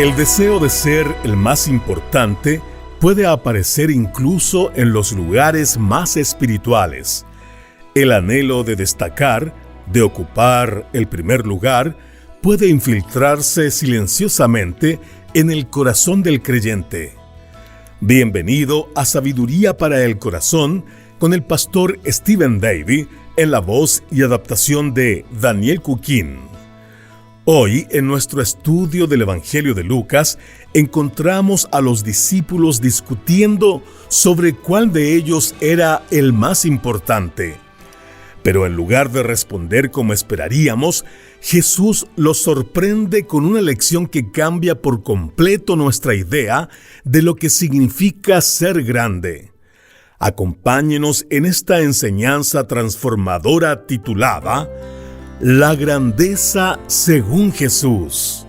El deseo de ser el más importante puede aparecer incluso en los lugares más espirituales. El anhelo de destacar, de ocupar el primer lugar, puede infiltrarse silenciosamente en el corazón del creyente. Bienvenido a Sabiduría para el Corazón con el pastor Stephen Davey en la voz y adaptación de Daniel Cuquín. Hoy, en nuestro estudio del Evangelio de Lucas, encontramos a los discípulos discutiendo sobre cuál de ellos era el más importante. Pero en lugar de responder como esperaríamos, Jesús los sorprende con una lección que cambia por completo nuestra idea de lo que significa ser grande. Acompáñenos en esta enseñanza transformadora titulada La grandeza según Jesús.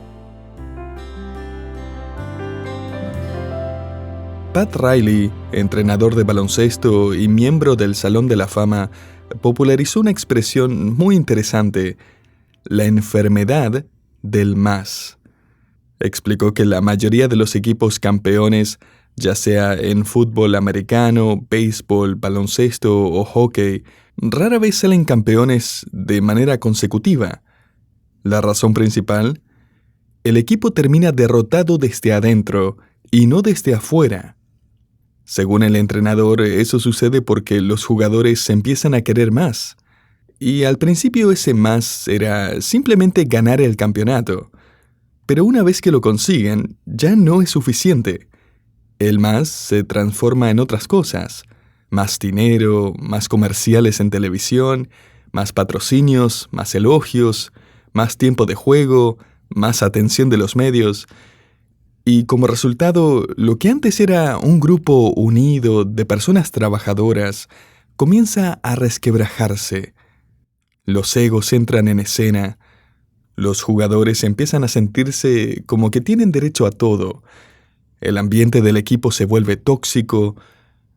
Pat Riley, entrenador de baloncesto y miembro del Salón de la Fama, popularizó una expresión muy interesante: la enfermedad del más. Explicó que la mayoría de los equipos campeones, ya sea en fútbol americano, béisbol, baloncesto o hockey, rara vez salen campeones de manera consecutiva. La razón principal: el equipo termina derrotado desde adentro y no desde afuera. Según el entrenador, eso sucede porque los jugadores se empiezan a querer más. Y al principio ese más era simplemente ganar el campeonato. Pero una vez que lo consiguen, ya no es suficiente. El más se transforma en otras cosas: más dinero, más comerciales en televisión, más patrocinios, más elogios, más tiempo de juego, más atención de los medios. Y como resultado, lo que antes era un grupo unido de personas trabajadoras comienza a resquebrajarse. Los egos entran en escena. Los jugadores empiezan a sentirse como que tienen derecho a todo. El ambiente del equipo se vuelve tóxico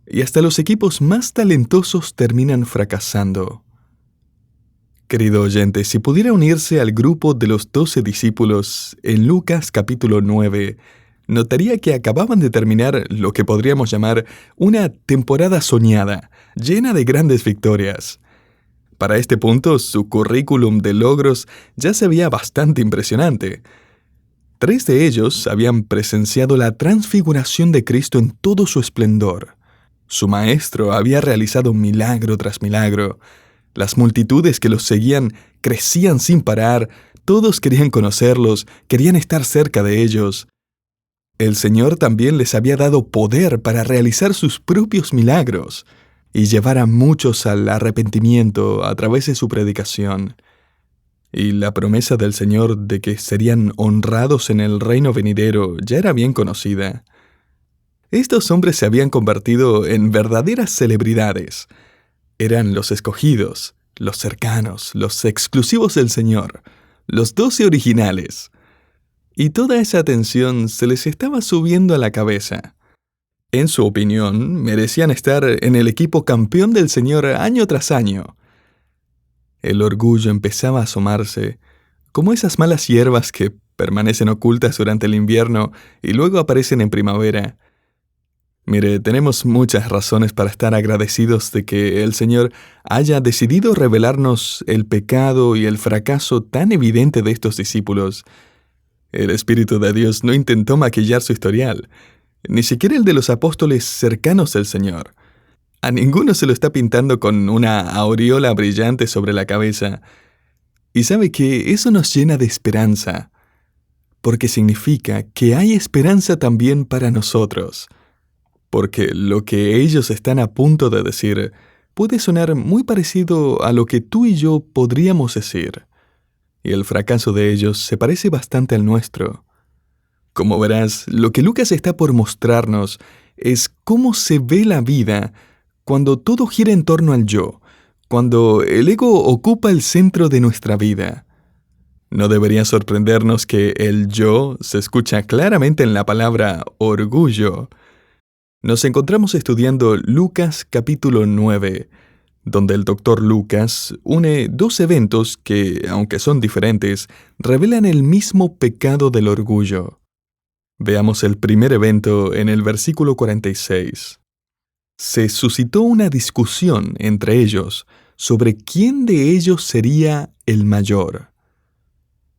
y hasta los equipos más talentosos terminan fracasando. Querido oyente, si pudiera unirse al grupo de los 12 discípulos en Lucas capítulo 9, notaría que acababan de terminar lo que podríamos llamar una temporada soñada, llena de grandes victorias. Para este punto, su currículum de logros ya se veía bastante impresionante. 3 de ellos habían presenciado la transfiguración de Cristo en todo su esplendor. Su maestro había realizado milagro tras milagro. Las multitudes que los seguían crecían sin parar, todos querían conocerlos, querían estar cerca de ellos. El Señor también les había dado poder para realizar sus propios milagros y llevar a muchos al arrepentimiento a través de su predicación. Y la promesa del Señor de que serían honrados en el reino venidero ya era bien conocida. Estos hombres se habían convertido en verdaderas celebridades. Eran los escogidos, los cercanos, los exclusivos del Señor, los 12 originales. Y toda esa atención se les estaba subiendo a la cabeza. En su opinión, merecían estar en el equipo campeón del Señor año tras año. El orgullo empezaba a asomarse, como esas malas hierbas que permanecen ocultas durante el invierno y luego aparecen en primavera. Mire, tenemos muchas razones para estar agradecidos de que el Señor haya decidido revelarnos el pecado y el fracaso tan evidente de estos discípulos. El Espíritu de Dios no intentó maquillar su historial, ni siquiera el de los apóstoles cercanos del Señor. A ninguno se lo está pintando con una aureola brillante sobre la cabeza. Y sabe que eso nos llena de esperanza, porque significa que hay esperanza también para nosotros. Porque lo que ellos están a punto de decir puede sonar muy parecido a lo que tú y yo podríamos decir. Y el fracaso de ellos se parece bastante al nuestro. Como verás, lo que Lucas está por mostrarnos es cómo se ve la vida cuando todo gira en torno al yo, cuando el ego ocupa el centro de nuestra vida. No debería sorprendernos que el yo se escucha claramente en la palabra orgullo. Nos encontramos estudiando Lucas capítulo 9, donde el Dr. Lucas une 2 eventos que, aunque son diferentes, revelan el mismo pecado del orgullo. Veamos el primer evento en el versículo 46. Se suscitó una discusión entre ellos sobre quién de ellos sería el mayor.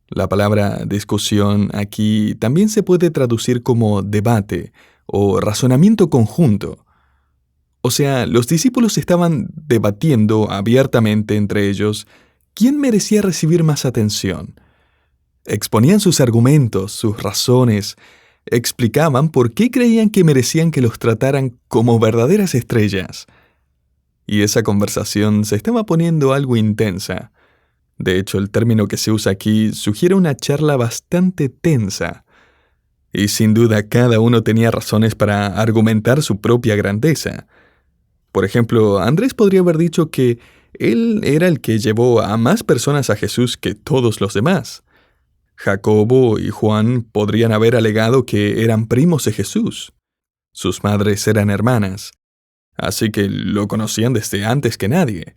La palabra discusión aquí también se puede traducir como debate o razonamiento conjunto. O sea, los discípulos estaban debatiendo abiertamente entre ellos quién merecía recibir más atención. Exponían sus argumentos, sus razones, explicaban por qué creían que merecían que los trataran como verdaderas estrellas. Y esa conversación se estaba poniendo algo intensa. De hecho, el término que se usa aquí sugiere una charla bastante tensa. Y sin duda cada uno tenía razones para argumentar su propia grandeza. Por ejemplo, Andrés podría haber dicho que él era el que llevó a más personas a Jesús que todos los demás. Jacobo y Juan podrían haber alegado que eran primos de Jesús. Sus madres eran hermanas, así que lo conocían desde antes que nadie.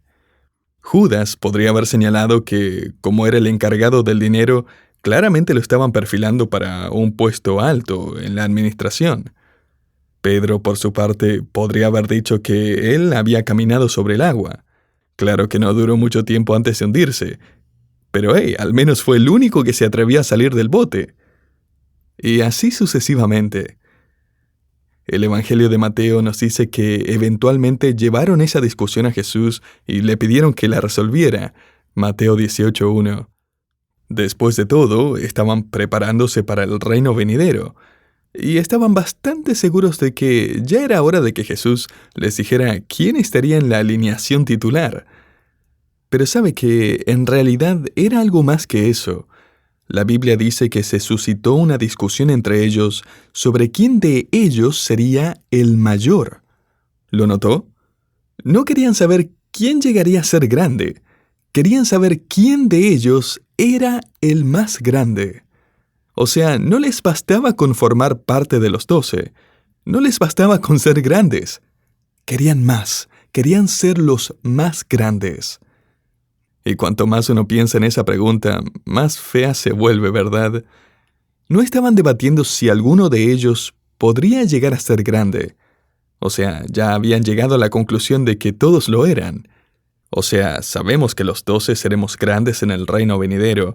Judas podría haber señalado que, como era el encargado del dinero, claramente lo estaban perfilando para un puesto alto en la administración. Pedro, por su parte, podría haber dicho que él había caminado sobre el agua. Claro que no duró mucho tiempo antes de hundirse, pero al menos fue el único que se atrevió a salir del bote. Y así sucesivamente. El Evangelio de Mateo nos dice que eventualmente llevaron esa discusión a Jesús y le pidieron que la resolviera. Mateo 18:1. Después de todo, estaban preparándose para el reino venidero, y estaban bastante seguros de que ya era hora de que Jesús les dijera quién estaría en la alineación titular. Pero sabe que en realidad era algo más que eso. La Biblia dice que se suscitó una discusión entre ellos sobre quién de ellos sería el mayor. ¿Lo notó? No querían saber quién llegaría a ser grande. Querían saber quién de ellos era el más grande. O sea, no les bastaba con formar parte de los 12. No les bastaba con ser grandes. Querían más. Querían ser los más grandes. Y cuanto más uno piensa en esa pregunta, más fea se vuelve, ¿verdad? No estaban debatiendo si alguno de ellos podría llegar a ser grande. O sea, ya habían llegado a la conclusión de que todos lo eran. O sea, sabemos que los 12 seremos grandes en el reino venidero.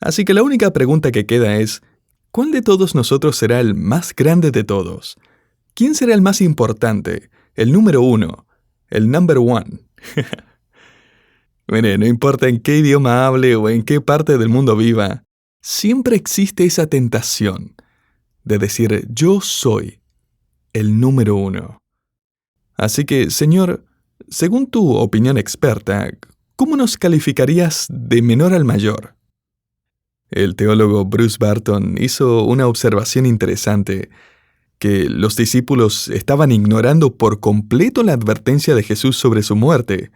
Así que la única pregunta que queda es, ¿cuál de todos nosotros será el más grande de todos? ¿Quién será el más importante? El número 1. El number one. Mire, no importa en qué idioma hable o en qué parte del mundo viva, siempre existe esa tentación de decir yo soy el número 1. Así que, Señor, según tu opinión experta, ¿cómo nos calificarías de menor al mayor? El teólogo Bruce Barton hizo una observación interesante, que los discípulos estaban ignorando por completo la advertencia de Jesús sobre su muerte.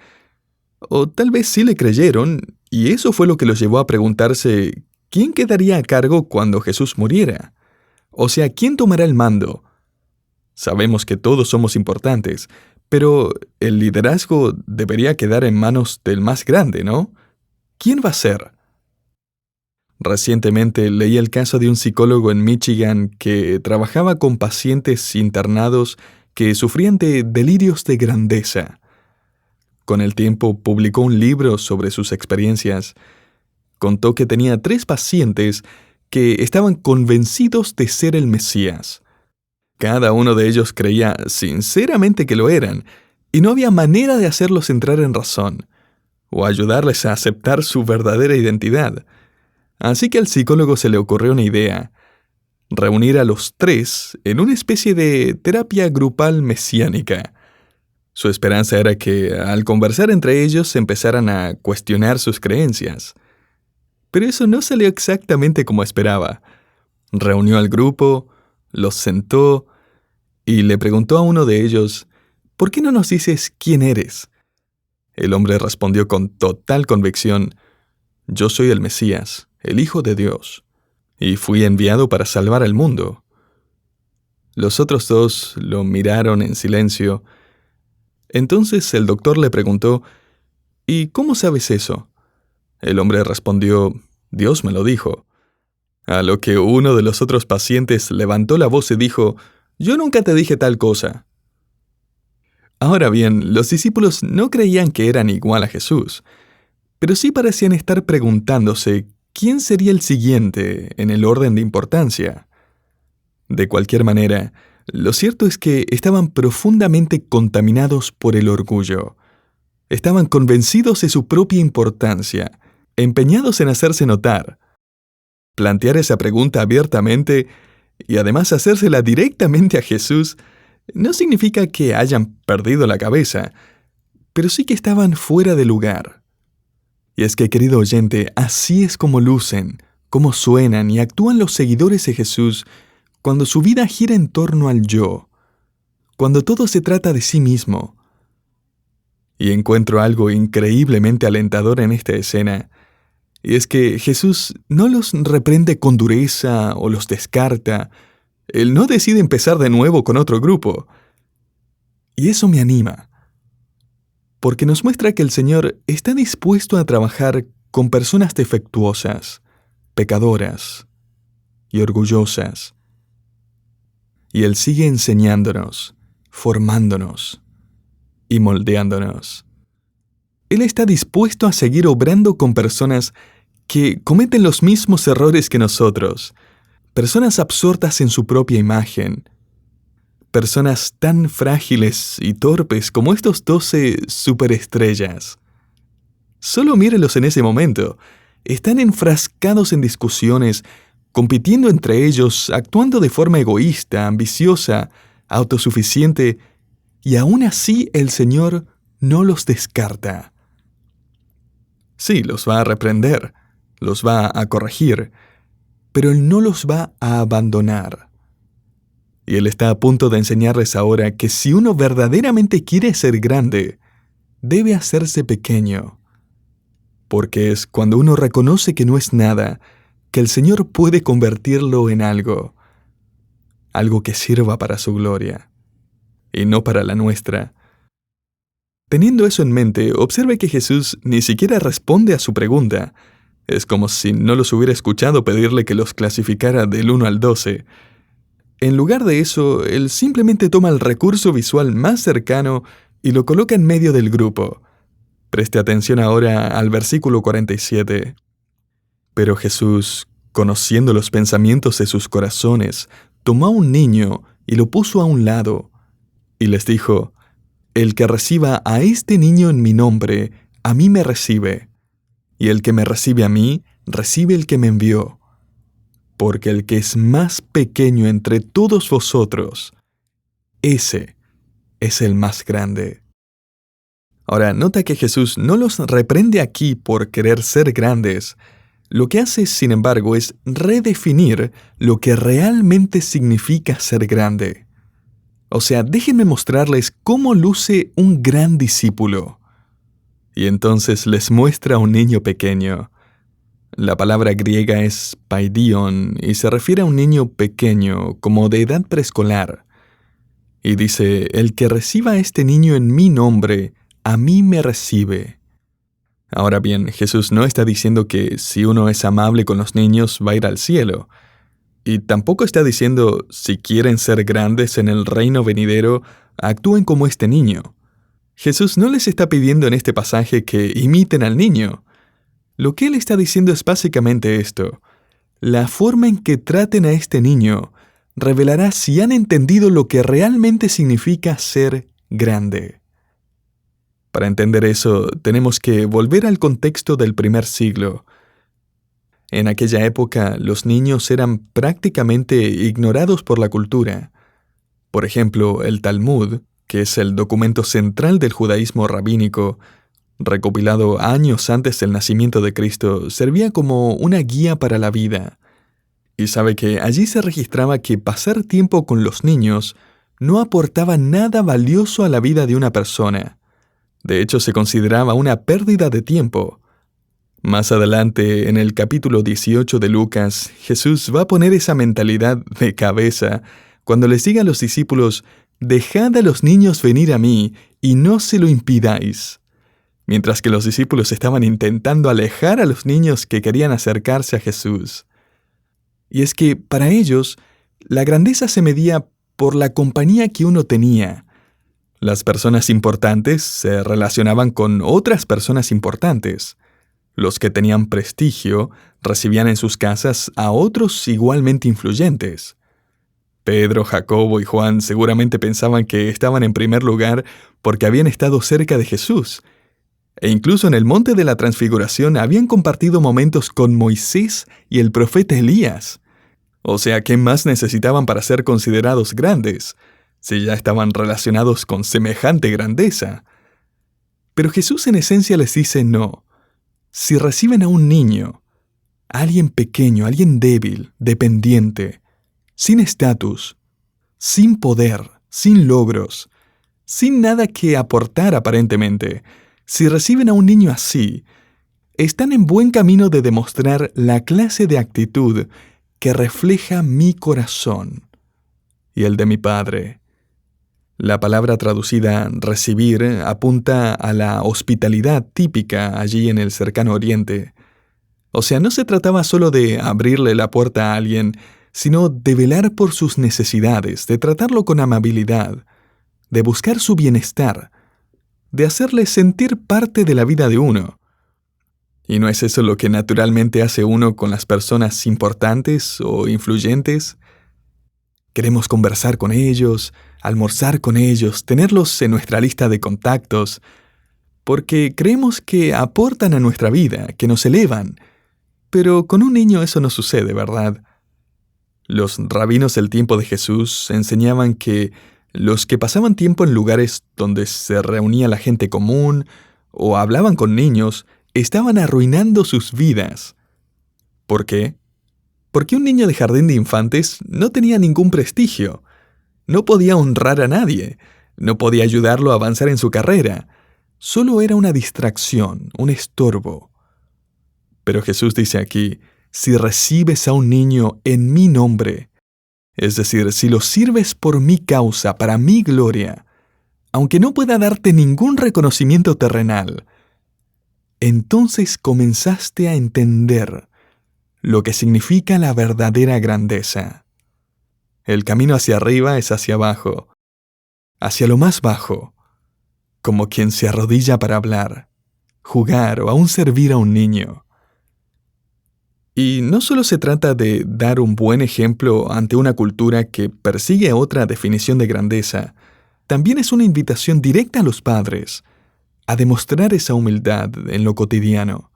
O tal vez sí le creyeron, y eso fue lo que los llevó a preguntarse ¿quién quedaría a cargo cuando Jesús muriera? O sea, ¿quién tomará el mando? Sabemos que todos somos importantes, pero el liderazgo debería quedar en manos del más grande, ¿no? ¿Quién va a ser? Recientemente leí el caso de un psicólogo en Michigan que trabajaba con pacientes internados que sufrían de delirios de grandeza. Con el tiempo publicó un libro sobre sus experiencias. Contó que tenía 3 pacientes que estaban convencidos de ser el Mesías. Cada uno de ellos creía sinceramente que lo eran, y no había manera de hacerlos entrar en razón, o ayudarles a aceptar su verdadera identidad. Así que al psicólogo se le ocurrió una idea: reunir a los 3 en una especie de terapia grupal mesiánica. Su esperanza era que, al conversar entre ellos, empezaran a cuestionar sus creencias. Pero eso no salió exactamente como esperaba. Reunió al grupo, los sentó y le preguntó a uno de ellos, ¿por qué no nos dices quién eres? El hombre respondió con total convicción, yo soy el Mesías, el Hijo de Dios, y fui enviado para salvar al mundo. Los otros 2 lo miraron en silencio. Entonces el doctor le preguntó, ¿y cómo sabes eso? El hombre respondió, Dios me lo dijo. A lo que uno de los otros pacientes levantó la voz y dijo: «Yo nunca te dije tal cosa». Ahora bien, los discípulos no creían que eran igual a Jesús, pero sí parecían estar preguntándose quién sería el siguiente en el orden de importancia. De cualquier manera, lo cierto es que estaban profundamente contaminados por el orgullo. Estaban convencidos de su propia importancia, empeñados en hacerse notar. Plantear esa pregunta abiertamente y además hacérsela directamente a Jesús no significa que hayan perdido la cabeza, pero sí que estaban fuera de lugar. Y es que, querido oyente, así es como lucen, como suenan y actúan los seguidores de Jesús cuando su vida gira en torno al yo, cuando todo se trata de sí mismo. Y encuentro algo increíblemente alentador en esta escena, y es que Jesús no los reprende con dureza o los descarta. Él no decide empezar de nuevo con otro grupo. Y eso me anima, porque nos muestra que el Señor está dispuesto a trabajar con personas defectuosas, pecadoras y orgullosas. Y Él sigue enseñándonos, formándonos y moldeándonos. Él está dispuesto a seguir obrando con personas que cometen los mismos errores que nosotros, personas absortas en su propia imagen, personas tan frágiles y torpes como estos 12 superestrellas. Solo mírelos en ese momento. Están enfrascados en discusiones, compitiendo entre ellos, actuando de forma egoísta, ambiciosa, autosuficiente, y aún así el Señor no los descarta. Sí, los va a reprender, los va a corregir, pero Él no los va a abandonar. Y Él está a punto de enseñarles ahora que si uno verdaderamente quiere ser grande, debe hacerse pequeño. Porque es cuando uno reconoce que no es nada, que el Señor puede convertirlo en algo que sirva para su gloria, y no para la nuestra. Teniendo eso en mente, observe que Jesús ni siquiera responde a su pregunta. Es como si no los hubiera escuchado pedirle que los clasificara del 1 al 12. En lugar de eso, Él simplemente toma el recurso visual más cercano y lo coloca en medio del grupo. Preste atención ahora al versículo 47. Pero Jesús, conociendo los pensamientos de sus corazones, tomó a un niño y lo puso a un lado, y les dijo: «El que reciba a este niño en mi nombre, a mí me recibe, y el que me recibe a mí, recibe el que me envió. Porque el que es más pequeño entre todos vosotros, ese es el más grande». Ahora, nota que Jesús no los reprende aquí por querer ser grandes. Lo que hace, sin embargo, es redefinir lo que realmente significa ser grande. O sea, déjenme mostrarles cómo luce un gran discípulo. Y entonces les muestra a un niño pequeño. La palabra griega es paidion y se refiere a un niño pequeño, como de edad preescolar. Y dice: «El que reciba a este niño en mi nombre, a mí me recibe». Ahora bien, Jesús no está diciendo que si uno es amable con los niños va a ir al cielo. Y tampoco está diciendo, si quieren ser grandes en el reino venidero, actúen como este niño. Jesús no les está pidiendo en este pasaje que imiten al niño. Lo que Él está diciendo es básicamente esto: la forma en que traten a este niño revelará si han entendido lo que realmente significa ser grande. Para entender eso, tenemos que volver al contexto del primer siglo. En aquella época, los niños eran prácticamente ignorados por la cultura. Por ejemplo, el Talmud, que es el documento central del judaísmo rabínico, recopilado años antes del nacimiento de Cristo, servía como una guía para la vida. Y sabe que allí se registraba que pasar tiempo con los niños no aportaba nada valioso a la vida de una persona. De hecho, se consideraba una pérdida de tiempo. Más adelante, en el capítulo 18 de Lucas, Jesús va a poner esa mentalidad de cabeza cuando les diga a los discípulos: «Dejad a los niños venir a mí y no se lo impidáis». Mientras que los discípulos estaban intentando alejar a los niños que querían acercarse a Jesús. Y es que, para ellos, la grandeza se medía por la compañía que uno tenía. Las personas importantes se relacionaban con otras personas importantes. Los que tenían prestigio recibían en sus casas a otros igualmente influyentes. Pedro, Jacobo y Juan seguramente pensaban que estaban en primer lugar porque habían estado cerca de Jesús. E incluso en el monte de la Transfiguración habían compartido momentos con Moisés y el profeta Elías. O sea, ¿qué más necesitaban para ser considerados grandes, si ya estaban relacionados con semejante grandeza? Pero Jesús en esencia les dice no. Si reciben a un niño, a alguien pequeño, a alguien débil, dependiente, sin estatus, sin poder, sin logros, sin nada que aportar aparentemente, si reciben a un niño así, están en buen camino de demostrar la clase de actitud que refleja mi corazón y el de mi Padre. La palabra traducida recibir apunta a la hospitalidad típica allí en el cercano Oriente. O sea, no se trataba solo de abrirle la puerta a alguien, sino de velar por sus necesidades, de tratarlo con amabilidad, de buscar su bienestar, de hacerle sentir parte de la vida de uno. ¿Y no es eso lo que naturalmente hace uno con las personas importantes o influyentes? Queremos conversar con ellos, almorzar con ellos, tenerlos en nuestra lista de contactos, porque creemos que aportan a nuestra vida, que nos elevan. Pero con un niño eso no sucede, ¿verdad? Los rabinos del tiempo de Jesús enseñaban que los que pasaban tiempo en lugares donde se reunía la gente común o hablaban con niños estaban arruinando sus vidas. ¿Por qué? Porque un niño de jardín de infantes no tenía ningún prestigio, no podía honrar a nadie, no podía ayudarlo a avanzar en su carrera, solo era una distracción, un estorbo. Pero Jesús dice aquí, si recibes a un niño en mi nombre, es decir, si lo sirves por mi causa, para mi gloria, aunque no pueda darte ningún reconocimiento terrenal, entonces comenzaste a entender lo que significa la verdadera grandeza. El camino hacia arriba es hacia abajo, hacia lo más bajo, como quien se arrodilla para hablar, jugar o aún servir a un niño. Y no solo se trata de dar un buen ejemplo ante una cultura que persigue otra definición de grandeza, también es una invitación directa a los padres a demostrar esa humildad en lo cotidiano,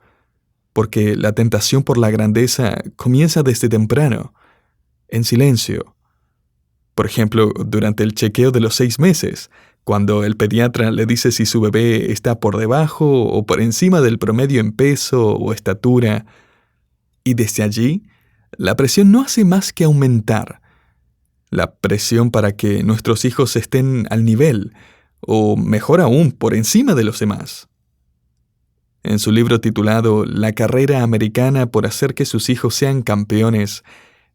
porque la tentación por la grandeza comienza desde temprano, en silencio. Por ejemplo, durante el chequeo de los 6 meses, cuando el pediatra le dice si su bebé está por debajo o por encima del promedio en peso o estatura. Y desde allí, la presión no hace más que aumentar. La presión para que nuestros hijos estén al nivel, o mejor aún, por encima de los demás. En su libro titulado La carrera americana por hacer que sus hijos sean campeones,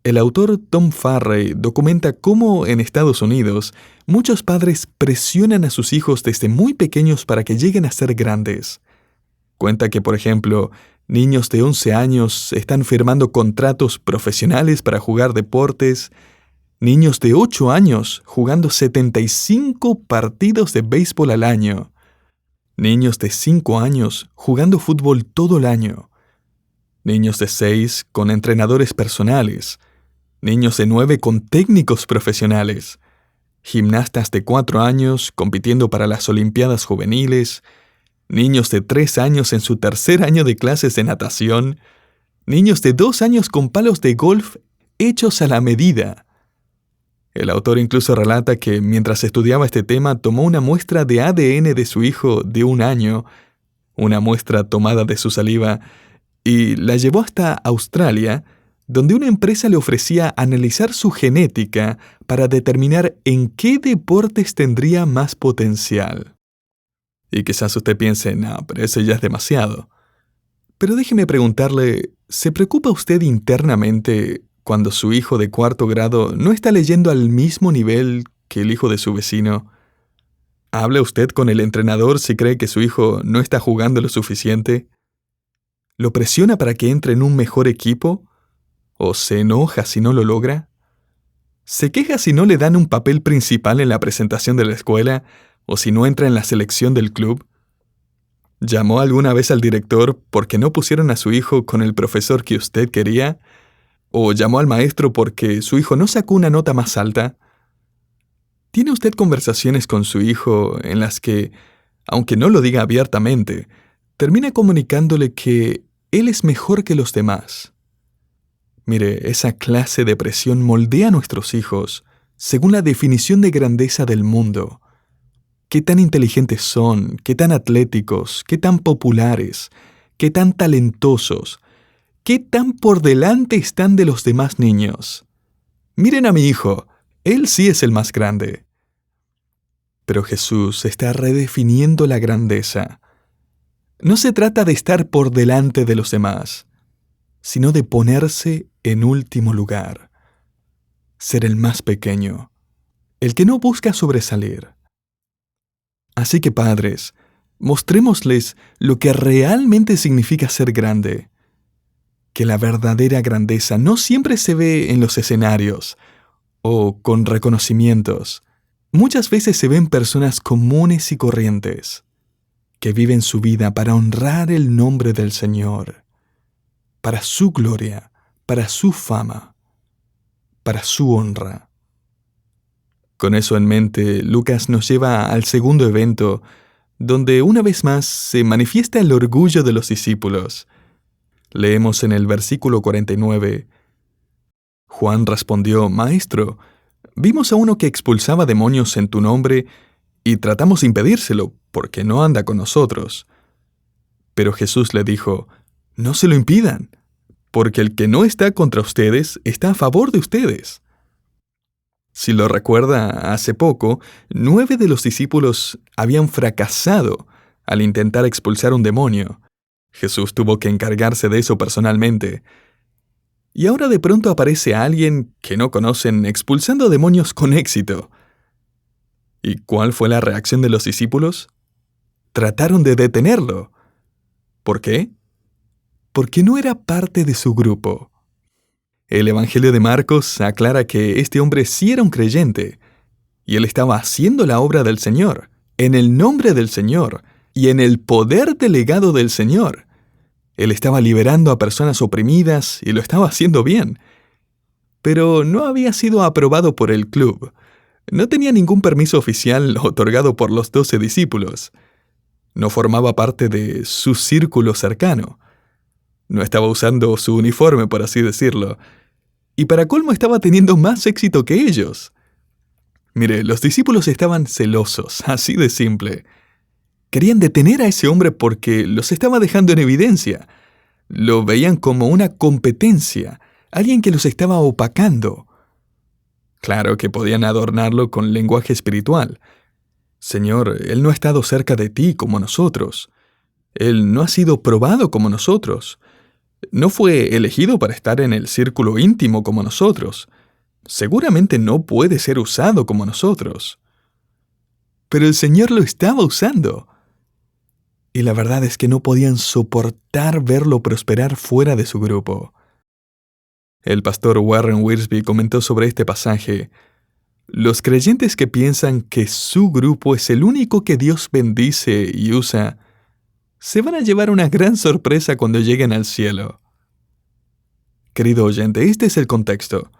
el autor Tom Farrey documenta cómo en Estados Unidos muchos padres presionan a sus hijos desde muy pequeños para que lleguen a ser grandes. Cuenta que, por ejemplo, niños de 11 años están firmando contratos profesionales para jugar deportes, niños de 8 años jugando 75 partidos de béisbol al año, niños de 5 años jugando fútbol todo el año, niños de 6 con entrenadores personales, niños de 9 con técnicos profesionales, gimnastas de 4 años compitiendo para las Olimpiadas Juveniles, niños de 3 años en su tercer año de clases de natación, niños de 2 años con palos de golf hechos a la medida. El autor incluso relata que mientras estudiaba este tema tomó una muestra de ADN de su hijo de 1 año, una muestra tomada de su saliva, y la llevó hasta Australia, donde una empresa le ofrecía analizar su genética para determinar en qué deportes tendría más potencial. Y quizás usted piense, no, pero eso ya es demasiado. Pero déjeme preguntarle, ¿se preocupa usted internamente cuando su hijo de 4º grado no está leyendo al mismo nivel que el hijo de su vecino? ¿Habla usted con el entrenador si cree que su hijo no está jugando lo suficiente? ¿Lo presiona para que entre en un mejor equipo? ¿O se enoja si no lo logra? ¿Se queja si no le dan un papel principal en la presentación de la escuela o si no entra en la selección del club? ¿Llamó alguna vez al director porque no pusieron a su hijo con el profesor que usted quería? ¿O llamó al maestro porque su hijo no sacó una nota más alta? ¿Tiene usted conversaciones con su hijo en las que, aunque no lo diga abiertamente, termina comunicándole que él es mejor que los demás? Mire, esa clase de presión moldea a nuestros hijos según la definición de grandeza del mundo. ¿Qué tan inteligentes son? ¿Qué tan atléticos? ¿Qué tan populares? ¿Qué tan talentosos? ¿Qué tan por delante están de los demás niños? Miren a mi hijo, él sí es el más grande. Pero Jesús está redefiniendo la grandeza. No se trata de estar por delante de los demás, sino de ponerse en último lugar. Ser el más pequeño, el que no busca sobresalir. Así que padres, mostrémosles lo que realmente significa ser grande. Que la verdadera grandeza no siempre se ve en los escenarios o con reconocimientos. Muchas veces se ven personas comunes y corrientes, que viven su vida para honrar el nombre del Señor, para su gloria, para su fama, para su honra. Con eso en mente, Lucas nos lleva al segundo evento, donde una vez más se manifiesta el orgullo de los discípulos. Leemos en el versículo 49, Juan respondió, «Maestro, vimos a uno que expulsaba demonios en tu nombre y tratamos de impedírselo, porque no anda con nosotros». Pero Jesús le dijo, «No se lo impidan, porque el que no está contra ustedes está a favor de ustedes». Si lo recuerda, hace poco, 9 de los discípulos habían fracasado al intentar expulsar un demonio. Jesús tuvo que encargarse de eso personalmente. Y ahora de pronto aparece alguien que no conocen expulsando demonios con éxito. ¿Y cuál fue la reacción de los discípulos? Trataron de detenerlo. ¿Por qué? Porque no era parte de su grupo. El Evangelio de Marcos aclara que este hombre sí era un creyente, y él estaba haciendo la obra del Señor, en el nombre del Señor, y en el poder delegado del Señor. Él estaba liberando a personas oprimidas y lo estaba haciendo bien. Pero no había sido aprobado por el club. No tenía ningún permiso oficial otorgado por los 12 discípulos. No formaba parte de su círculo cercano. No estaba usando su uniforme, por así decirlo. Y para colmo estaba teniendo más éxito que ellos. Mire, los discípulos estaban celosos, así de simple. Querían detener a ese hombre porque los estaba dejando en evidencia. Lo veían como una competencia, alguien que los estaba opacando. Claro que podían adornarlo con lenguaje espiritual. Señor, Él no ha estado cerca de ti como nosotros. Él no ha sido probado como nosotros. No fue elegido para estar en el círculo íntimo como nosotros. Seguramente no puede ser usado como nosotros. Pero el Señor lo estaba usando. Y la verdad es que no podían soportar verlo prosperar fuera de su grupo. El pastor Warren Wiersbe comentó sobre este pasaje: los creyentes que piensan que su grupo es el único que Dios bendice y usa, se van a llevar una gran sorpresa cuando lleguen al cielo. Querido oyente, este es el contexto.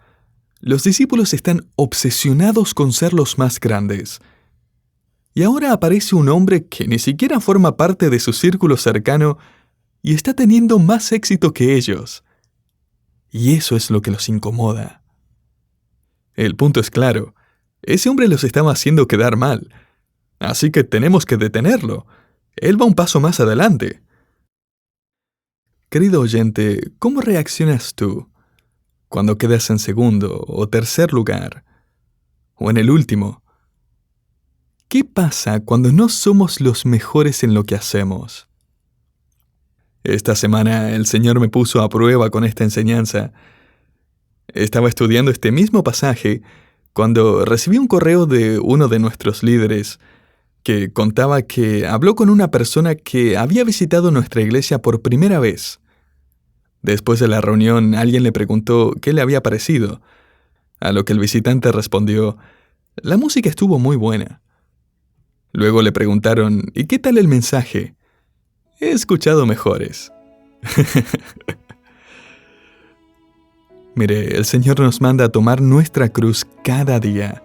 Los discípulos están obsesionados con ser los más grandes. Y ahora aparece un hombre que ni siquiera forma parte de su círculo cercano y está teniendo más éxito que ellos. Y eso es lo que los incomoda. El punto es claro. Ese hombre los estaba haciendo quedar mal. Así que tenemos que detenerlo. Él va un paso más adelante. Querido oyente, ¿cómo reaccionas tú cuando quedas en segundo o tercer lugar? ¿O en el último? ¿Qué pasa cuando no somos los mejores en lo que hacemos? Esta semana el Señor me puso a prueba con esta enseñanza. Estaba estudiando este mismo pasaje cuando recibí un correo de uno de nuestros líderes que contaba que habló con una persona que había visitado nuestra iglesia por primera vez. Después de la reunión, alguien le preguntó qué le había parecido, a lo que el visitante respondió: «La música estuvo muy buena». Luego le preguntaron: «¿Y qué tal el mensaje?» «He escuchado mejores». Mire, el Señor nos manda a tomar nuestra cruz cada día.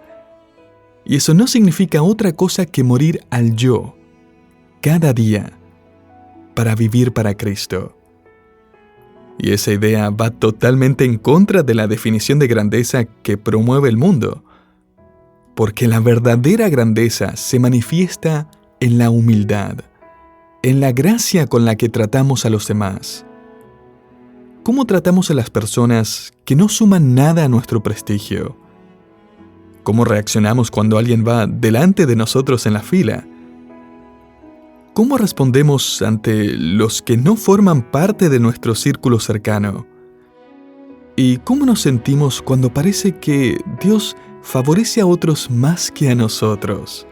Y eso no significa otra cosa que morir al yo, cada día, para vivir para Cristo. Y esa idea va totalmente en contra de la definición de grandeza que promueve el mundo, porque la verdadera grandeza se manifiesta en la humildad, en la gracia con la que tratamos a los demás. ¿Cómo tratamos a las personas que no suman nada a nuestro prestigio? ¿Cómo reaccionamos cuando alguien va delante de nosotros en la fila? ¿Cómo respondemos ante los que no forman parte de nuestro círculo cercano? ¿Y cómo nos sentimos cuando parece que Dios favorece a otros más que a nosotros?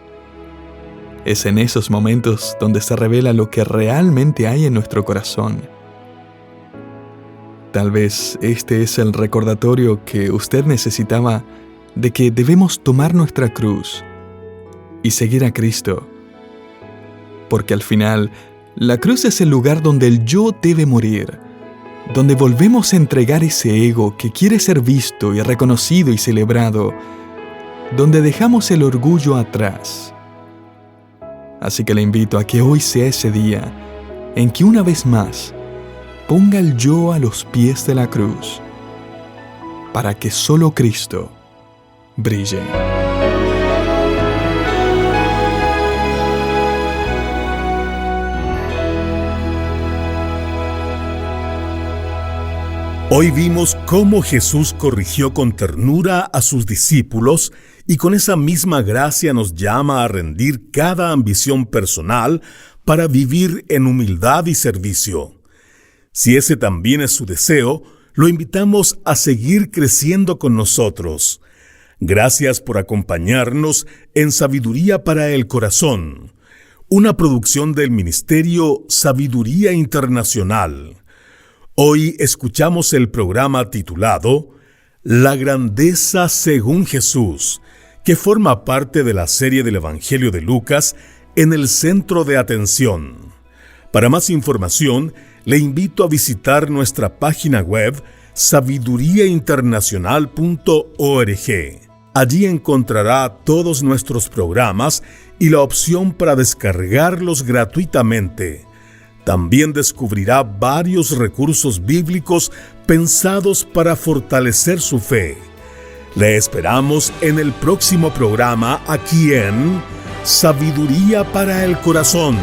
Es en esos momentos donde se revela lo que realmente hay en nuestro corazón. Tal vez este es el recordatorio que usted necesitaba de que debemos tomar nuestra cruz y seguir a Cristo. Porque al final, la cruz es el lugar donde el yo debe morir, donde volvemos a entregar ese ego que quiere ser visto y reconocido y celebrado, donde dejamos el orgullo atrás. Así que le invito a que hoy sea ese día en que una vez más ponga el yo a los pies de la cruz, para que solo Cristo brille. Hoy vimos cómo Jesús corrigió con ternura a sus discípulos y con esa misma gracia nos llama a rendir cada ambición personal para vivir en humildad y servicio. Si ese también es su deseo, lo invitamos a seguir creciendo con nosotros. Gracias por acompañarnos en Sabiduría para el Corazón, una producción del Ministerio Sabiduría Internacional. Hoy escuchamos el programa titulado La Grandeza según Jesús, que forma parte de la serie del Evangelio de Lucas en el centro de atención. Para más información, le invito a visitar nuestra página web sabiduriainternacional.org. Allí encontrará todos nuestros programas y la opción para descargarlos gratuitamente. También descubrirá varios recursos bíblicos pensados para fortalecer su fe. Le esperamos en el próximo programa aquí en Sabiduría para el Corazón.